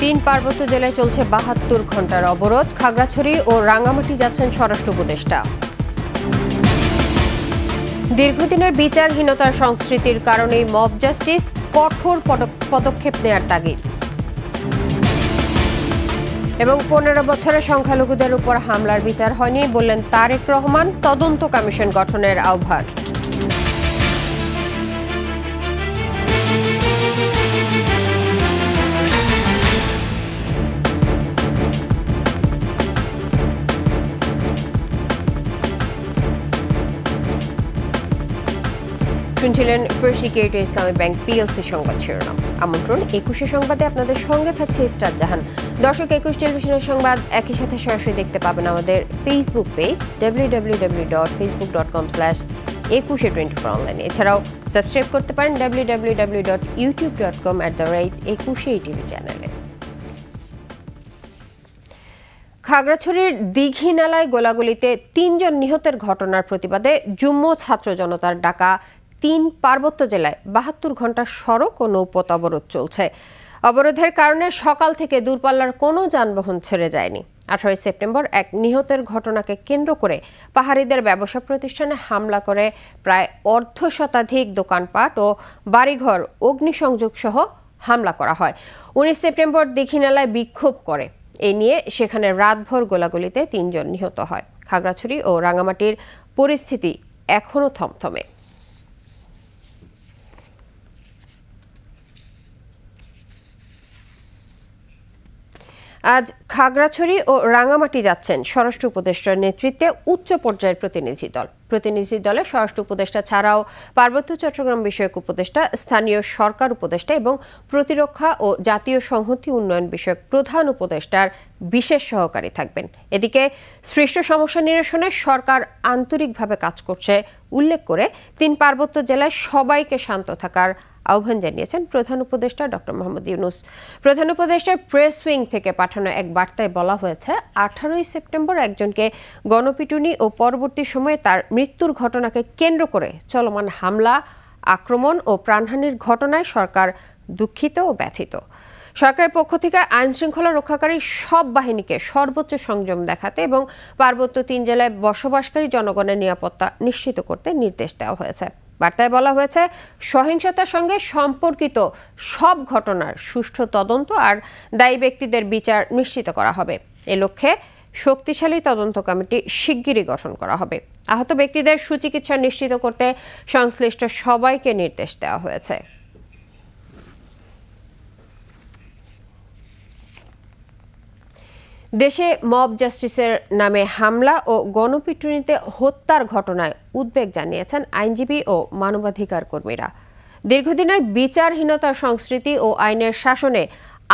তিন পার্বত্য জেলায় চলছে ৭২ ঘণ্টার অবরোধ। খাগড়াছড়ি ও রাঙ্গামাটি যাচ্ছেন স্বরাষ্ট্র উপদেষ্টা। দীর্ঘদিনের বিচারহীনতার সংস্কৃতির কারণেই মব জাস্টিস, কঠোর পদক্ষেপ নেয়ার তাগিদ। এবং ১৫ বছরের সংখ্যালঘুদের উপর হামলার বিচার হয়নি বললেন তারেক রহমান, তদন্ত কমিশন গঠনের আহ্বান। শুনছিলেন প্রসিকিউট ইসলামী ব্যাংক পিএলসি সংবাদ শিরোনাম। আমন্ত্রণ ২১শে সংবাদে আপনাদের সঙ্গে থাকছে ইস্টার জাহান। দর্শক, ২১ টেলিভিশনের সংবাদ একই সাথে সরাসরি দেখতে পাবেন আমাদের ফেসবুক পেজ www.facebook.com/21 অনলাইনে। এছাড়াও সাবস্ক্রাইব করতে পারেন www.youtube.com/21 চ্যানেলে। খাগড়াছড়ির দীঘিনালায় গোলাগুলিতে ৩ জন নিহতের ঘটনার প্রতিবাদে যুগ্ম ছাত্র জনতার ডাকা ৩ পার্বত্য জেলায় ৭২ ঘণ্টার সড়ক ও নৌপথ অবরোধ চলছে। অবরোধের কারণে সকাল থেকে দূরপাল্লার কোনো যানবাহন ছেড়ে যায়নি। ১৮ সেপ্টেম্বর এক নিহতের ঘটনাকে কেন্দ্র করে পাহাড়িদের ব্যবসা প্রতিষ্ঠানে হামলা করে প্রায় অর্ধশতাধিক দোকানপাট ও বাড়িঘর অগ্নিসংযোগ সহ হামলা করা হয়। ১৯ সেপ্টেম্বর দীঘিনালায় বিক্ষোভ করে। এ নিয়ে সেখানে রাতভর গোলাগুলিতে ৩ জন নিহত হয়। খাগড়াছড়ি ও রাঙ্গামাটির পরিস্থিতি এখনও থমথমে। আজ খাগড়াছড়ি ও রাঙ্গামাটি যাচ্ছেন স্বরাষ্ট্র উপদেষ্টার নেতৃত্বে উচ্চ পর্যায়ের প্রতিনিধি দল। প্রতিনিধি দলে স্বরাষ্ট্র উপদেষ্টা ছাড়াও পার্বত্য চট্টগ্রাম বিষয়ক উপদেষ্টা, স্থানীয় সরকার উপদেষ্টা এবং প্রতিরক্ষা ও জাতীয় সংহতি উন্নয়ন বিষয়ক প্রধান উপদেষ্টার বিশেষ সহকারী থাকবেন। এদিকে সৃষ্ট সমস্যা নিরসনে সরকার আন্তরিকভাবে কাজ করছে উল্লেখ করে ৩ পার্বত্য জেলায় সবাইকে শান্ত থাকার আহ্বান জানিয়েছেন প্রধান উপদেষ্টা ডক্টর মোহাম্মদ ইউনূস। প্রধান উপদেষ্টার প্রেস উইং থেকে পাঠানো এক বার্তায় বলা হয়েছে, ১৮ সেপ্টেম্বর একজনকে গণপিটুনি ও পরবর্তী সময়ে তার মৃত্যুর ঘটনাকে কেন্দ্র করে চলমান হামলা, আক্রমণ ও প্রাণহানির ঘটনায় সরকার দুঃখিত ও ব্যথিত। সরকারের পক্ষ থেকে আইন শৃঙ্খলা রক্ষাকারী সব বাহিনীকে সর্বোচ্চ সংযম দেখাতে এবং পার্বত্য ৩ জেলায় বসবাসকারী জনগণের নিরাপত্তা নিশ্চিত করতে নির্দেশ দেওয়া হয়েছে। বার্তায় বলা হয়েছে, সহিংসতার সঙ্গে সম্পর্কিত সব ঘটনার সুষ্ঠু তদন্ত আর দায়ী ব্যক্তিদের বিচার নিশ্চিত করা হবে। এ লক্ষ্যে শক্তিশালী তদন্ত কমিটি শিগগিরই গঠন করা হবে। আহত ব্যক্তিদের সুচিকিৎসা নিশ্চিত করতে সংশ্লিষ্ট সবাইকে নির্দেশ দেওয়া হয়েছে। দেশে মব জাস্টিসের নামে হামলা ও গণপিটুনিতে হত্যার ঘটনায় উদ্বেগ জানিয়েছেন আইনজীবী ও মানবাধিকার কর্মীরা। দীর্ঘদিনের বিচারহীনতার সংস্কৃতি ও আইনের শাসনে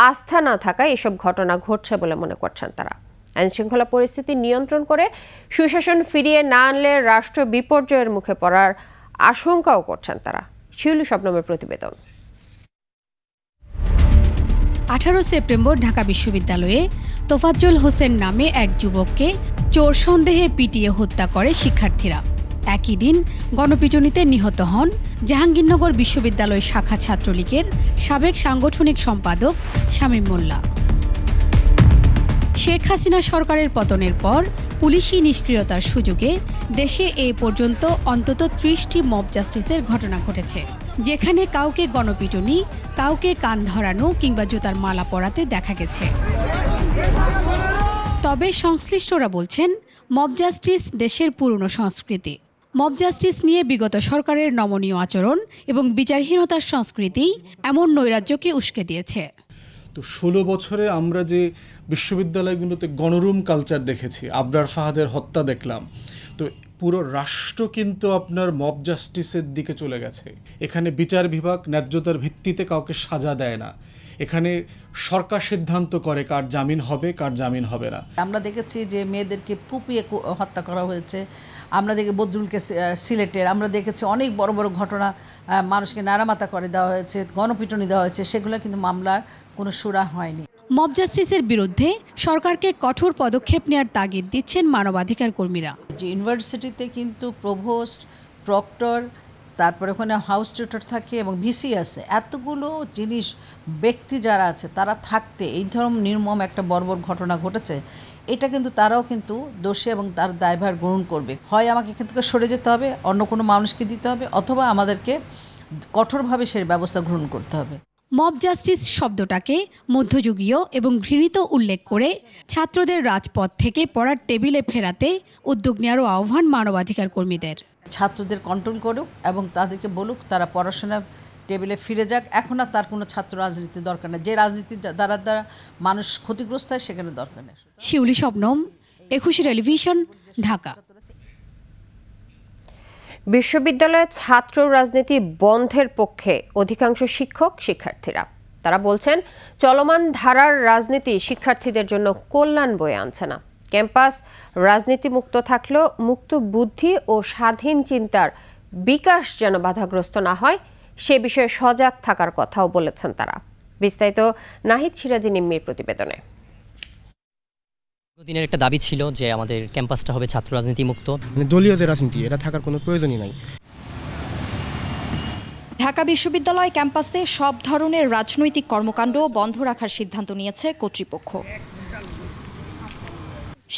আস্থা না থাকায় এসব ঘটনা ঘটছে বলে মনে করছেন তারা। আইনশৃঙ্খলা পরিস্থিতি নিয়ন্ত্রণ করে সুশাসন ফিরিয়ে না আনলে রাষ্ট্র বিপর্যয়ের মুখে পড়ার আশঙ্কাও করছেন তারা। শিউলি শবনমের প্রতিবেদন। ১৮ সেপ্টেম্বর ঢাকা বিশ্ববিদ্যালয়ে তোফাজ্জল হোসেন নামে এক যুবককে চোর সন্দেহে পিটিয়ে হত্যা করে শিক্ষার্থীরা। একই দিন গণপিটুনিতে নিহত হন জাহাঙ্গীরনগর বিশ্ববিদ্যালয় শাখা ছাত্রলীগের সাবেক সাংগঠনিক সম্পাদক শামীম মোল্লা। শেখ হাসিনা সরকারের পতনের পর পুলিশি নিষ্ক্রিয়তার সুযোগে দেশে এ পর্যন্ত অন্তত ৩০টি মব জাস্টিসের ঘটনা ঘটেছে, যেখানে কাউকে গণপিটুনি, কাউকে কান ধরানো কিংবা জুতার মালা পরাতে দেখা গেছে। তবে সংশ্লিষ্টরা বলছেন, মব জাস্টিস দেশের পুরনো সংস্কৃতি। মব জাস্টিস নিয়ে বিগত সরকারের নমনীয় আচরণ এবং বিচারহীনতার সংস্কৃতি এমন নৈরাজ্যকে উস্কে দিয়েছে। তো ১৬ বছরে আমরা যে বিশ্ববিদ্যালয়গুলোতে গণরুম কালচার দেখেছি, আবরার ফাহাদের হত্যা দেখলাম, তো পুরো রাষ্ট্র কিন্তু আপনার মব জাস্টিসের দিকে চলে গেছে। এখানে বিচার বিভাগ ন্যায্যতার ভিত্তিতে কাউকে সাজা দেয় না। এখানে সরকার সিদ্ধান্ত করে কার জামিন হবে, কার জামিন হবে না। আমরা দেখেছি যে মেয়েদেরকে কুপিয়ে হত্যা করা হয়েছে। আমরা দেখি বদরুলকে সিলেটের, আমরা দেখেছি অনেক বড় বড় ঘটনা, মানুষকে নাড়ামাতা করে দেওয়া হয়েছে, গণপিটুনি দেওয়া হয়েছে, সেগুলো কিন্তু মামলার কোনো সুরা হয়নি। মব জাস্টিসের বিরুদ্ধে সরকারকে কঠোর পদক্ষেপ নেওয়ার তাগিদ দিচ্ছেন মানবাধিকার কর্মীরা। যে ইউনিভার্সিটিতে কিন্তু প্রভোস্ট, প্রক্টর, তারপরে ওখানে হাউস টিউটর থাকে এবং ভিসি আছে। এতগুলো জিনিস ব্যক্তি যারা আছে তারা থাকতে এই ধরনের নির্মম একটা বর্বর ঘটনা ঘটেছে, এটা কিন্তু তারাও কিন্তু দোষী এবং তার দায়ভার গ্রহণ করবে। হয় আমাকে এখান থেকে সরে যেতে হবে, অন্য কোনো মানুষকে দিতে হবে, অথবা আমাদেরকে কঠোরভাবে সেই ব্যবস্থা গ্রহণ করতে হবে। মব জাস্টিস শব্দটাকে মধ্যযুগীয় এবং ঘৃণিত উল্লেখ করে ছাত্রদের রাজপথ থেকে পড়ার টেবিলে ফেরাতে উদ্যোগ নেওয়ারও আহ্বান মানবাধিকার কর্মীদের। ছাত্রদের কন্ট্রোল করুক এবং তাদেরকে বলুক তারা পড়াশোনা টেবিলে ফিরে যাক। এখন আর তার কোনো ছাত্র রাজনীতির দরকার নেই, যে রাজনীতির দ্বারা মানুষ ক্ষতিগ্রস্ত হয় সেখানে দরকার নেই। শিউলি শবনম, একুশে টেলিভিশন, ঢাকা। বিশ্ববিদ্যালয়ে ছাত্র রাজনীতি বন্ধের পক্ষে অধিকাংশ শিক্ষক শিক্ষার্থীরা। তারা বলছেন, চলমান ধারার রাজনীতি শিক্ষার্থীদের জন্য কল্যাণ বয়ে আনছে না। ক্যাম্পাস রাজনীতি মুক্ত থাকলেও মুক্ত বুদ্ধি ও স্বাধীন চিন্তার বিকাশ যেন বাধাগ্রস্ত না হয় সে বিষয়ে সজাগ থাকার কথাও বলেছেন তারা। বিস্তারিত নাহিদ সিরাজি নিম্মির প্রতিবেদনে। দিনের একটা দাবি ছিল যে আমাদের ক্যাম্পাসটা হবে ছাত্র রাজনীতি মুক্ত। দলীয় যে রাজনীতি এটা থাকার কোনো প্রয়োজনই নাই। ঢাকা বিশ্ববিদ্যালয় ক্যাম্পাসে সব ধরনের রাজনৈতিক কর্মকাণ্ড বন্ধ রাখার সিদ্ধান্ত নিয়েছে কর্তৃপক্ষ।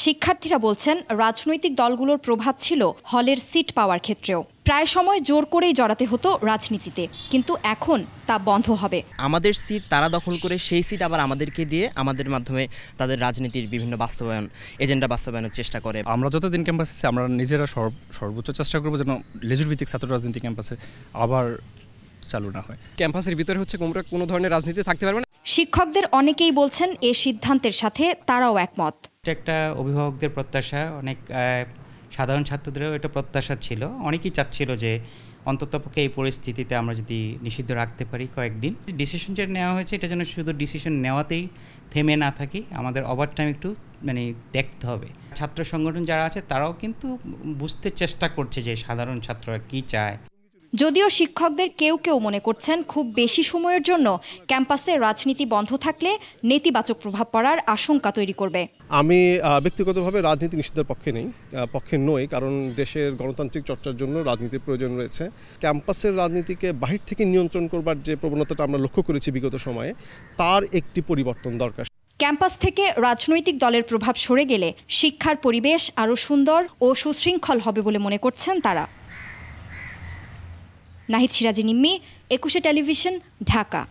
শিক্ষার্থীরা বলছেন, রাজনৈতিক দলগুলোর প্রভাব ছিল হলের সিট পাওয়ার ক্ষেত্রেও। প্রায় সময় জোর করেই জড়াতে হতো রাজনীতিতে, কিন্তু এখন তা বন্ধ হবে। আমাদের সিট তারা দখল করে সেই সিট আবার আমাদেরকে দিয়ে আমাদের মাধ্যমে তাদের রাজনীতির বিভিন্ন বাস্তবায়ন এজেন্ডা বাস্তবায়নের চেষ্টা করে। আমরা যতদিন ক্যাম্পাসে আছি আমরা নিজেরা সর্বোচ্চ চেষ্টা করবো যেন লেজুর ভিত্তিক ছাত্র রাজনীতি ক্যাম্পাসে আবার চালু না হয়। ক্যাম্পাসের ভিতরে হচ্ছে কোনো ধরনের রাজনীতি থাকতে পারবে না। শিক্ষকদের অনেকেই বলছেন এ সিদ্ধান্তের সাথে তারাও একমত। এটা একটা অভিভাবকদের প্রত্যাশা, অনেক সাধারণ ছাত্রদেরও এটা প্রত্যাশা ছিল। অনেকেই চাচ্ছিল যে অন্ততপক্ষে এই পরিস্থিতিতে আমরা যদি নিষিদ্ধ রাখতে পারি কয়েকদিন। ডিসিশন যেটা নেওয়া হয়েছে এটা যেন শুধু ডিসিশন নেওয়াতেই থেমে না থাকি, আমাদের ওভারটাইম একটু দেখতে হবে। ছাত্র সংগঠন যারা আছে তারাও কিন্তু বুঝতে চেষ্টা করছে যে সাধারণ ছাত্ররা কী চায়। যদিও শিক্ষকদের কেউ কেউ মনে করছেন, খুব বেশি সময়ের জন্য ক্যাম্পাসে রাজনীতি বন্ধ থাকলে নেতিবাচক প্রভাব পড়ার আশঙ্কা তৈরি করবে। আমি ব্যক্তিগতভাবে রাজনীতি নিষিদ্ধের পক্ষে নই, কারণ দেশের গণতান্ত্রিক চর্চার জন্য রাজনীতির প্রয়োজন রয়েছে। ক্যাম্পাসের রাজনীতিকে বাহির থেকে নিয়ন্ত্রণ করবার যে প্রবণতাটা আমরা লক্ষ্য করেছি বিগত সময়ে, তার একটি পরিবর্তন দরকার। ক্যাম্পাস থেকে রাজনৈতিক দলের প্রভাব সরে গেলে শিক্ষার পরিবেশ আরও সুন্দর ও সুশৃঙ্খল হবে বলে মনে করছেন তারা। নাহিদ সিরাজি নিম্মি, একুশে টেলিভিশন, ঢাকা।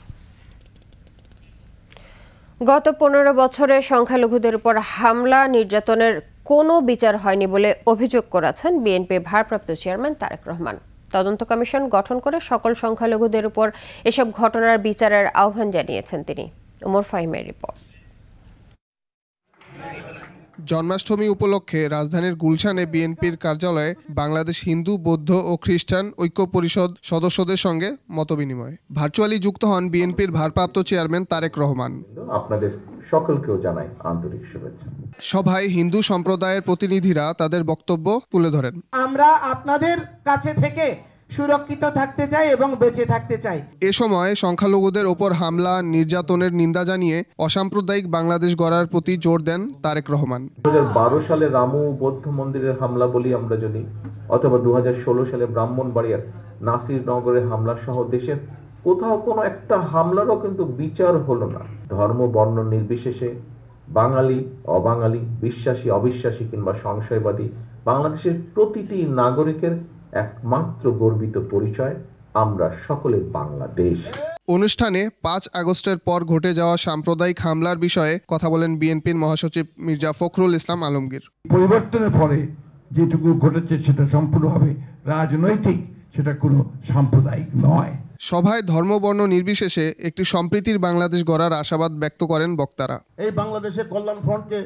গত 15 বছরে সংখ্যালঘুদের উপর হামলা নির্যাতনের কোনো বিচার হয়নি বলে অভিযোগ করেছেন বিএনপির ভারপ্রাপ্ত চেয়ারম্যান তারেক রহমান। তদন্ত কমিশন গঠন করে সকল সংখ্যালঘুদের উপর এসব ঘটনার বিচারের আহ্বান জানিয়েছেন তিনি। ওমর ফাহিমের রিপোর্ট। জন্মাষ্টমী উপলক্ষে রাজধানীর গুলশানে বিএনপির কার্যালয়ে বাংলাদেশ হিন্দু, বৌদ্ধ ও খ্রিস্টান ঐক্য পরিষদ সদস্যদের সঙ্গে মতবিনিময়। ভার্চুয়ালি যুক্ত হন বিএনপির ভারপ্রাপ্ত চেয়ারম্যান তারেক রহমান। আপনাদের সকলকেও জানাই আন্তরিক শুভেচ্ছা। সভায় হিন্দু সম্প্রদায়ের প্রতিনিধিরা তাদের বক্তব্য তুলে ধরেন। আমরা আপনাদের কাছে থেকে সুরক্ষিত থাকতে চাই এবং বেঁচে থাকতে চাই। এ সময় সংখ্যালঘুদের ওপর হামলা নির্যাতনের নিন্দা জানিয়ে অসাম্প্রদায়িক বাংলাদেশ গড়ার প্রতি জোর দেন তারেক রহমান। 2012 সালে রামু বৌদ্ধ মন্দিরের হামলা বলি আমরা যদি, অথবা 2016 সালে ব্রাহ্মণবাড়িয়ার নাসিরনগরের হামলা সহ দেশের কোথাও কোনো একটা হামলারও কিন্তু বিচার হলো না। ধর্ম বর্ণ নির্বিশেষে বাঙালি অবাঙালি, বিশ্বাসী অবিশ্বাসী কিংবা সংশয়বাদী, বাংলাদেশের প্রতিটি নাগরিকের একমাত্র গর্বিত পরিচয়, আমরা সকলে বাংলাদেশ। অনুষ্ঠানে 5 আগস্টের পর ঘটে যাওয়া সাম্প্রদায়িক হামলার বিষয়ে কথা বলেন বিএনপির মহাসচিব মির্জা ফখরুল ইসলাম আলমগীর। পরিবর্তনের ফলে যেটুকু ঘটেছে সেটা সম্পূর্ণভাবে রাজনৈতিক, সেটা কোনো সাম্প্রদায়িক নয়। সভায় ধর্মবর্ণ নির্বিশেষে একটি সম্প্রীতির বাংলাদেশ গড়ার আশাবাদ ব্যক্ত করেন বক্তারা। এই বাংলাদেশের কল্যাণ ফ্রন্টকে।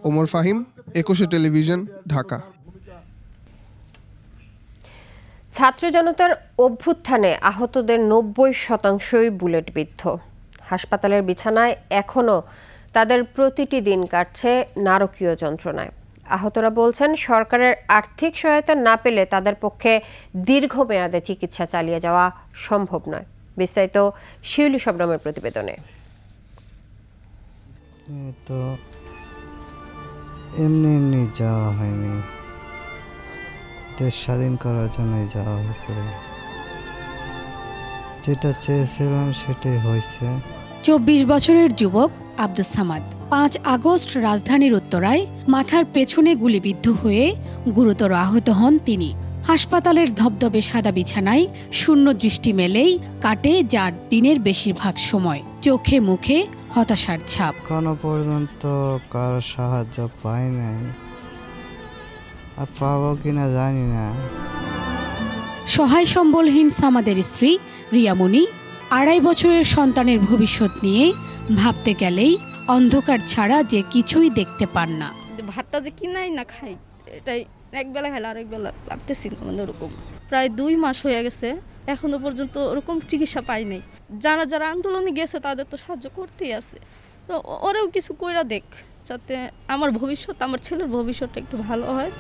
ওমর ফাহিম, একুশে টেলিভিশন, ঢাকা। ছাত্র জনতার অভ্যুত্থানে আহতদের 90% বুলেটবিদ্ধ। হাসপাতালের বিছানায় এখনও তাদের প্রতিটি দিন কাটছে নারকীয় যন্ত্রণায়। আহতরা বলছেন, সরকারের আর্থিক সহায়তা না পেলে তাদের পক্ষে দীর্ঘমেয়াদে চিকিৎসা চালিয়ে যাওয়া সম্ভব নয়। বিস্তারিত শিউলি শবনমের প্রতিবেদনে। তো এমনি যাওয়া হয়নি, দেশ স্বাধীন করার জন্যই যাওয়া হয়েছিল। যেটা চেয়েছিলাম সেটাই হয়েছে। 24 বছরের যুবক আব্দুস সামাদ 5 আগস্ট রাজধানীর উত্তরায় মাথার পেছনে গুলিবিদ্ধ হয়ে গুরুতর আহত হন তিনি। হাসপাতালের ধবধবে সাদা বিছানায় শূন্য দৃষ্টি মেলেই কাটে যার দিনের বেশিরভাগ সময়, চোখে মুখে হতাশার ছাপ। এখনো পর্যন্ত কারো সাহায্য পাই নাই, আর পাবো কিনা জানি না। সহায় সম্বলহীন সামাদের স্ত্রী রিয়ামণি 2.5 বছরের সন্তানের ভবিষ্যৎ নিয়ে ভাবতে গেলেই অন্ধকার ছাড়া যে কিছুই দেখতে পান না। ভাতটা যে কিনাই না খাই, এটাই একবেলা খাইলে আরেক বেলা লাগতেছিল মানে ওরকম। প্রায় 2 মাস হয়ে গেছে, এখনো পর্যন্ত ওরকম চিকিৎসা পাই নাই। যারা যারা আন্দোলনে গেছে তাদের তো সাহায্য করতেই আছে, তো ওরাও কিছু কইরা দেখ যাতে আমার ভবিষ্যৎ, আমার ছেলের ভবিষ্যৎটা একটু ভালো হয়।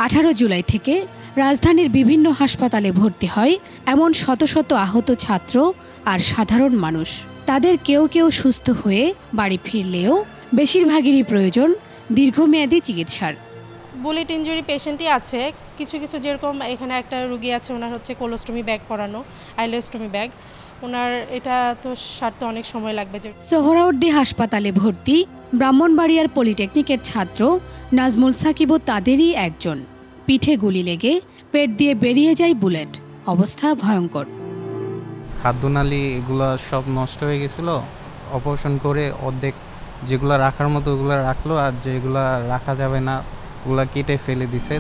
18 জুলাই থেকে রাজধানীর বিভিন্ন হাসপাতালে ভর্তি হয় এমন শত শত আহত ছাত্র আর সাধারণ মানুষ। তাদের কেউ কেউ সুস্থ হয়ে বাড়ি ফিরলেও বেশিরভাগেরই প্রয়োজন দীর্ঘমেয়াদী চিকিৎসার। বুলেট ইনজুরি পেশেন্টই আছে, কিছু কিছু যেরকম এখানে একটা রোগী আছে, ওনার হচ্ছে কোলোস্টমি ব্যাগ পরানো, আইলোস্টমি ব্যাগ, ওনার এটা তো সারতে অনেক সময় লাগবে। সোহরাওয়ার্দী হাসপাতালে ভর্তি ব্রাহ্মণবাড়িয়ার পলিটেকনিকের ছাত্র নাজমুল সাকিবও তাদেরই একজন। পিঠে গুলি লেগে পেট দিয়ে বেরিয়ে যায় বুলেট, অবস্থা ভয়ঙ্কর। খাদ্যনালী এগুলো সব নষ্ট হয়ে গেছিলো, অপারেশন করে অর্ধেক যেগুলো রাখার মতো ওগুলো রাখলো, আর যেগুলো রাখা যাবে না ওগুলো কেটে ফেলে দিছে।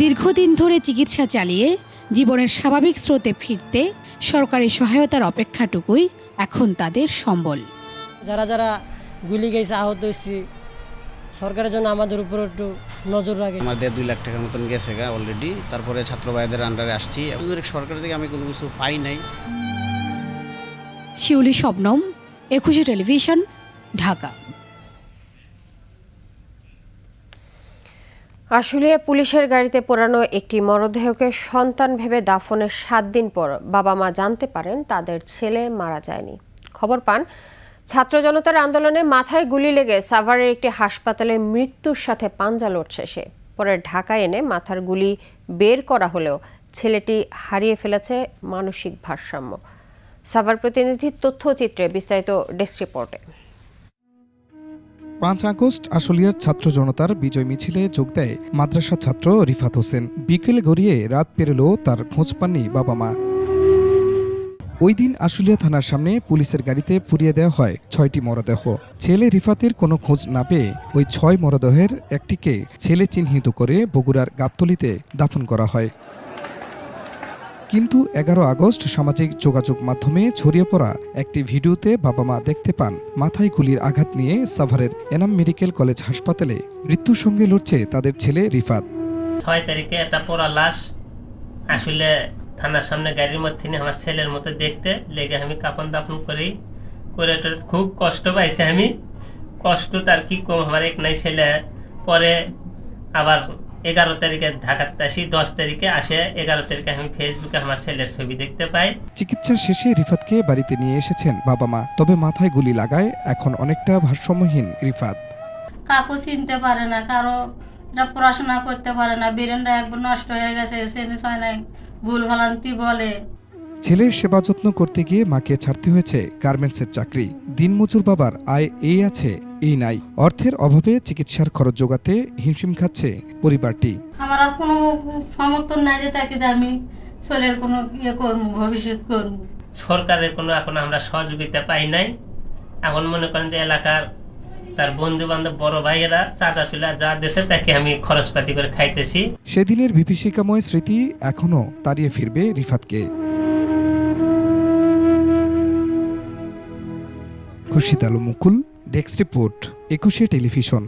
দীর্ঘদিন ধরে চিকিৎসা চালিয়ে জীবনের স্বাভাবিক স্রোতে ফিরতে সরকারি সহায়তার অপেক্ষাটুকুই এখন তাদের সম্বল। যারা যারা গুলি গেছে, আহত হয়েছি, সরকারের জন্য আমাদের উপর একটু নজর রাখে। আমাদের 2 লাখ টাকার মতন গেছে অলরেডি, তারপরে ছাত্র ভাইদের আন্ডারে আসছি। সরকার থেকে আমি কোনো কিছু পাই নাই। শিউলি শবনম, 21 টেলিভিশন, ঢাকা। আসলে পুলিশের গাড়িতে পোড়ানো একটি মরদেহকে সন্তান ভেবে দাফনের 7 দিন পর বাবা মা জানতে পারেন তাদের ছেলে মারা যায়নি। খবর পান ছাত্র জনতার আন্দোলনে মাথায় গুলি লেগে সাভারের একটি হাসপাতালে মৃত্যুর সাথে পাঞ্জা লড়ছে সে। পরে ঢাকায় এনে মাথার গুলি বের করা হলেও ছেলেটি হারিয়ে ফেলেছে মানসিক ভারসাম্য। সাভার প্রতিনিধির তথ্যচিত্রে বিস্তারিত ডেস্ক রিপোর্টে। 5 আগস্ট আশুলিয়ার ছাত্র জনতার বিজয় মিছিলে যোগ দেয় মাদ্রাসা ছাত্র রিফাত হোসেন। বিকেল গড়িয়ে রাত পেরোলেও তার খোঁজ পাননি বাবা মা। ওই দিন আশুলিয়া থানার সামনে পুলিশের গাড়িতে পুড়িয়ে দেওয়া হয় 6টি মরদেহ। ছেলে রিফাতের কোনো খোঁজ না পেয়ে ওই 6 মরদেহের একটিকে ছেলে চিহ্নিত করে বগুড়ার গাবতলীতে দাফন করা হয়। কিন্তু 11 আগস্ট সামাজিক যোগাযোগ মাধ্যমে ছড়িয়ে পড়া একটি ভিডিওতে বাবা মা দেখতে পান মাথায় গুলির আঘাত নিয়ে সাভারের এনাম মেডিকেল কলেজ হাসপাতালে মৃত্যুর সঙ্গে লড়ছে তাদের ছেলে রিফাত। 6 তারিখে একটা পোড়া লাশ আসলে থানার সামনে গাড়ির মধ্যে আমার ছেলের মতো দেখতে লেগে আমি কাপন দাপন করে খুব কষ্ট পাইছি। আমি কষ্ট তার কি কম, আমার এক নাই ছেলে। পরে আবার 11 তারিখে ঢাকাতে আসি, 10 তারিখে আসে, 11 তারিখে আমি ফেসবুকে আমার ছেলের ছবি দেখতে পাই। চিকিৎসা শেষে রিফাতকে বাড়িতে নিয়ে এসেছেন বাবা মা, তবে মাথায় গুলি লাগায় এখন অনেকটা ভারসাম্যহীন রিফাত। কাকু চিনতে পারে না, কারো পড়াশোনা করতে পারে না, ব্রেনটা একবার নষ্ট হয়ে গেছে, ভুল ভ্রান্তি বলে। ছেলের সেবা যত্ন করতে গিয়ে মাকে ছাড়তে হয়েছে গার্মেন্টসের চাকরি। দিনমজুর বাবার আয় এই আছে এই নাই, অর্থের অভাবে চিকিৎসার খরচ জোগাতে হিমশিম খাচ্ছে পরিবারটি। আমার আর কোনো সমর্থন নাই যে তাকে আমি ছেলের কোনো করবো, ভবিষ্যৎ করবো। সরকারের কোনো এখন আমরা সহযোগিতা পাই নাই। এখন মনে করেন যে এলাকার তার বন্ধু বান্ধব বড় ভাইয়েরা চাঁদা তুলে যা দেশে তাকে আমি খরচপাতি করে খাইতেছি। সেদিনের বিভীষিকাময় স্মৃতি এখনো তাড়িয়ে ফিরবে রিফাতকে। খুরশিদ আলম মুকুল, ডেস্ক রিপোর্ট, 21 টেলিভিশন।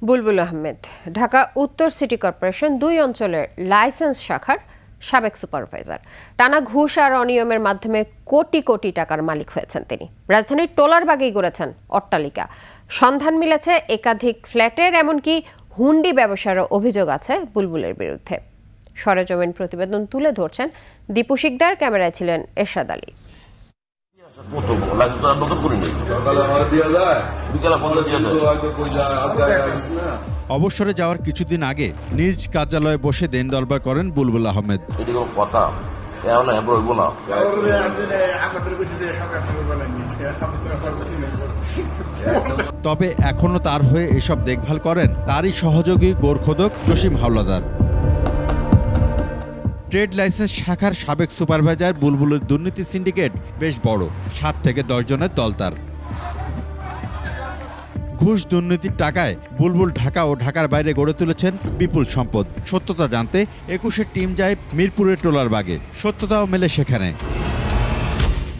বুলবুল আহমেদ, ঢাকা উত্তর সিটি কর্পোরেশন 2 অঞ্চলের লাইসেন্স শাখার সাবেক সুপারভাইজার। টানা ঘুষ আর অনিয়মের মাধ্যমে কোটি কোটি টাকার মালিক হয়েছেন তিনি। রাজধানীর টোলারবাগেই গড়েছেন অট্টালিকা। সন্ধান মিলেছে একাধিক ফ্ল্যাটের, এমনকি হুন্ডি ব্যবসারও অভিযোগ আছে বুলবুলের বিরুদ্ধে। সরেজমিন প্রতিবেদন তুলে ধরছেন দীপু শিকদার, ক্যামেরায় ছিলেন এরশাদ আলী। অবসরে যাওয়ার কিছুদিন আগে নিজ কার্যালয়ে বসে দিন দরবার করেন বুলবুল আহমেদ। তবে এখনো তার হয়ে এসব দেখভাল করেন তারই সহযোগী গোরখোদক জসিম হাওলাদার। ট্রেড লাইসেন্স শাখার সাবেক সুপারভাইজার বুলবুলের দুর্নীতি সিন্ডিকেট বেশ বড়, 7 থেকে 10 জনের দল তার। ঘুষ দুর্নীতির টাকায় বুলবুল ঢাকা ও ঢাকার বাইরে গড়ে তুলেছেন বিপুল সম্পদ। সত্যতা জানতে 21-এর টিম যায় মিরপুরের টোলারবাগে, সত্যতাও মেলে সেখানে।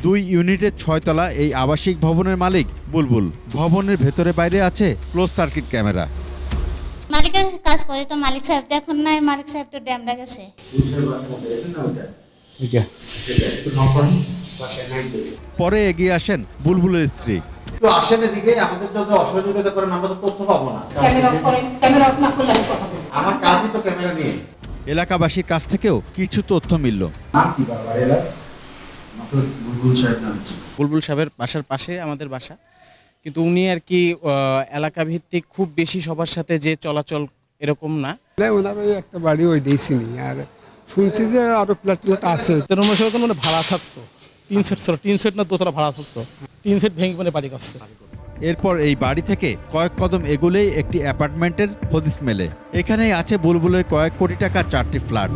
2 ইউনিটের 6 তলা এই আবাসিক ভবনের মালিক বুলবুল। ভবনের ভেতরে বাইরে আছে ক্লোজ সার্কিট ক্যামেরা। মালিকের কাজ করে তো মালিক সাহেব এখন নাই, মালিক সাহেব তো ড্যামরা গেছে। পরে এগিয়ে আসেন বুলবুলের স্ত্রী। তো আসেন এদিকে, আমাদের যদি অসহযোগিতা করেন আমরা তো তথ্য পাবো না। আমার কাজই তো ক্যামেরা নিয়ে। এলাকাবাসীর কাছ থেকেও কিছু তথ্য মিলল। বুলবুল সাহেবের বাসার পাশে আমাদের বাসা, কিন্তু উনি আর কি এলাকা ভিত্তিক খুব বেশি সবার সাথে যে চলাচল এরকম না। ওনার ওই একটা বাড়ি ওই দিয়েছিনি, আর শুনছি যে আরো প্লাট আছে। মানে ভাড়া থাকতো, 3 সেট ছিল, 3 সেট না 2 তলা ভাড়া থাকতো, 3 সেট ভেঙে মানে বাড়ি করছে। এরপর এই বাড়ি থেকে কয়েক কদম এগোলেই একটি অ্যাপার্টমেন্টের হদিস মেলে। এখানেই আছে বুলবুলের কয়েক কোটি টাকার 4টি ফ্ল্যাট।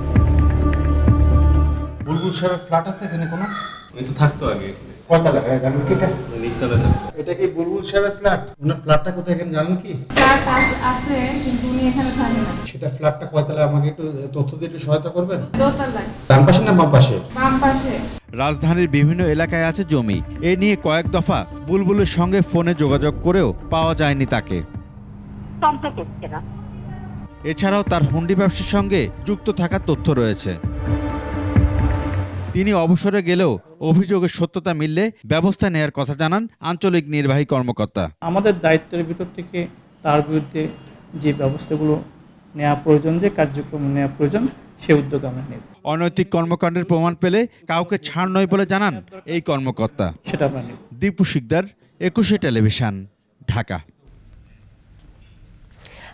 বুলবুল সাহেবের ফ্ল্যাট আছে এখানে কোনো? উনি তো থাকতো আগে এখানে। কয়টা লাগা জানেন কি এটা? নিচতলা থাকতো। এটা কি বুলবুল সাহেবের ফ্ল্যাট? ওনার ফ্ল্যাটটা কোথায় এখানে জানেন কি? ফ্ল্যাট আছে কিন্তু উনি এখানে থাকে না। সেটা ফ্ল্যাটটা কয়তলা আমাকে একটু তথ্য দিয়ে একটু সহায়তা করবেন? 2 তলায়। ডান পাশে না বাম পাশে? বাম পাশে। রাজধানীর বিভিন্ন এলাকায় আছে জমি। এ নিয়ে কয়েক দফা বুলবুলের সঙ্গে ফোনে যোগাযোগ করেও পাওয়া যায়নি তাকে। এছাড়াও তার হুন্ডি ব্যবসার সঙ্গে যুক্ত থাকার তথ্য রয়েছে। তিনি অবসরে গেলেও অভিযোগের সত্যতা মিললে ব্যবস্থা নেয়ার কথা জানান আঞ্চলিক নির্বাহী কর্মকর্তা। আমাদের দায়িত্বের ভিতর থেকে তার বিরুদ্ধে যে ব্যবস্থাগুলো নেওয়া প্রয়োজন, যে কার্যক্রম নেওয়া প্রয়োজন, সে উদ্যোগ আমরা নেব। অনৈতিক কর্মকাণ্ডের প্রমাণ পেলে কাউকে ছাড় নয় বলে জানান এই কর্মকর্তা। সেটা আমরা নেব। দীপু শিকদার, 21 টেলিভিশন, ঢাকা।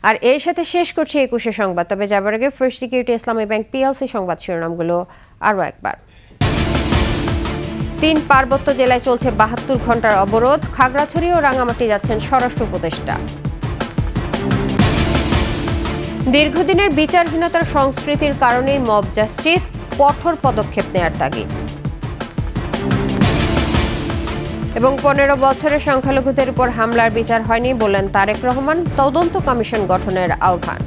আর এর সাথে শেষ করছি 21 সংবাদ। তবে যাবার আগে ফার্স্ট সিকিউরিটি ইসলামী ব্যাংক পিএলসি সংবাদ শিরোনামগুলো আরও একবার। 3 পার্বত্য জেলায় চলছে 72 ঘন্টার অবরোধ। খাগড়াছড়ি ও রাঙামাটি যাচ্ছেন স্বরাষ্ট্র উপদেষ্টা। দীর্ঘদিনের বিচারহীনতার সংস্কৃতির কারণে মব জাস্টিস, কঠোর পদক্ষেপ নেয়ার তাগিদ। এবং 15 বছরের সংখ্যালঘুদের উপর হামলার বিচার হয়নি বললেন তারেক রহমান। তদন্ত কমিশন গঠনের আহ্বান।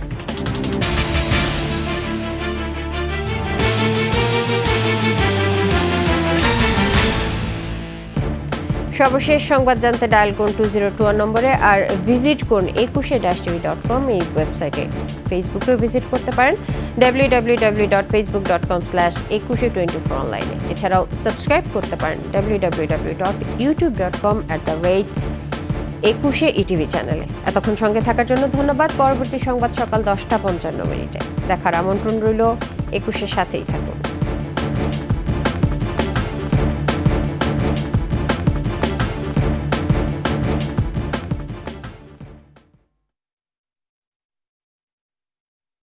সর্বশেষ সংবাদ জানতে ডায়াল করুন 2021 নম্বরে, আর ভিজিট করুন 21-tv.com এই ওয়েবসাইটে। ফেসবুকেও ভিজিট করতে পারেন www.facebook.com/2124 অনলাইনে। এছাড়াও সাবস্ক্রাইব করতে পারেন www.youtube.com/21etv চ্যানেলে। এতক্ষণ সঙ্গে থাকার জন্য ধন্যবাদ। পরবর্তী সংবাদ সকাল 10টা 55 মিনিটে দেখার আমন্ত্রণ রইল। 21-এর সাথেই থাকুন।